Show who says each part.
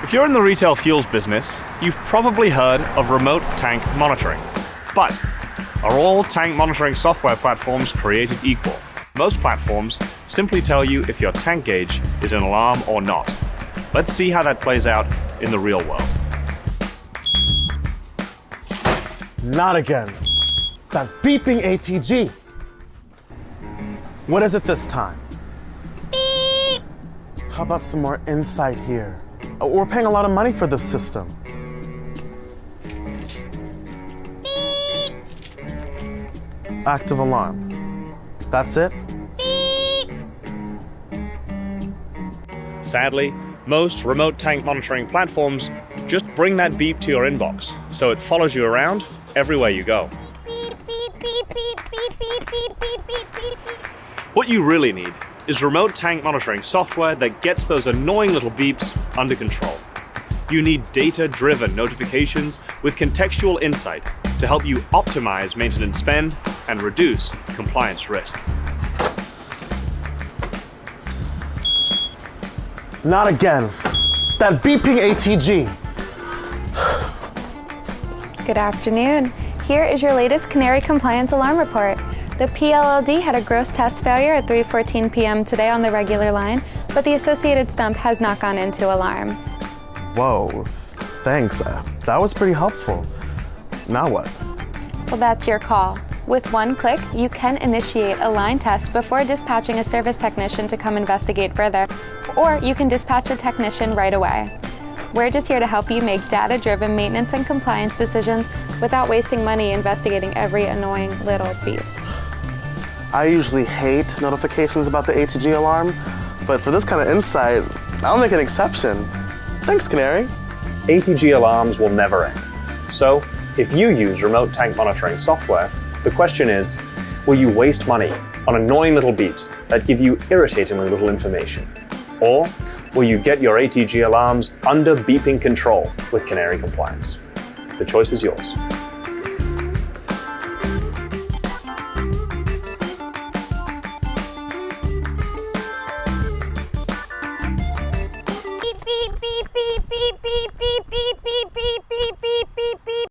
Speaker 1: If you're in the retail fuels business, you've probably heard of remote tank monitoring. But are all tank monitoring software platforms created equal? Most platforms simply tell you if your tank gauge is an alarm or not. Let's see how that plays out in the real world.
Speaker 2: Not again. That beeping ATG. What is it this time? Beep. How about some more insight here? We're paying a lot of money for this system. Beep. Active alarm. That's it? Beep.
Speaker 1: Sadly, most remote tank monitoring platforms just bring that beep to your inbox, so it follows you around everywhere you go. What you really need is remote tank monitoring software that gets those annoying little beeps under control. You need data-driven notifications with contextual insight to help you optimize maintenance spend and reduce compliance risk.
Speaker 2: Not again. That beeping ATG.
Speaker 3: Good afternoon. Here is your latest Canary Compliance alarm report. The PLLD had a gross test failure at 3:14 p.m. today on the regular line, but the associated stump has not gone into alarm.
Speaker 2: Whoa, thanks. That was pretty helpful. Now what?
Speaker 3: Well, that's your call. With one click, you can initiate a line test before dispatching a service technician to come investigate further, or you can dispatch a technician right away. We're just here to help you make data-driven maintenance and compliance decisions without wasting money investigating every annoying little beep.
Speaker 2: I usually hate notifications about the ATG alarm, but for this kind of insight, I'll make an exception. Thanks, Canary.
Speaker 1: ATG alarms will never end. So, if you use remote tank monitoring software, the question is, will you waste money on annoying little beeps that give you irritatingly little information? Or will you get your ATG alarms under beeping control with Canary Compliance? The choice is yours.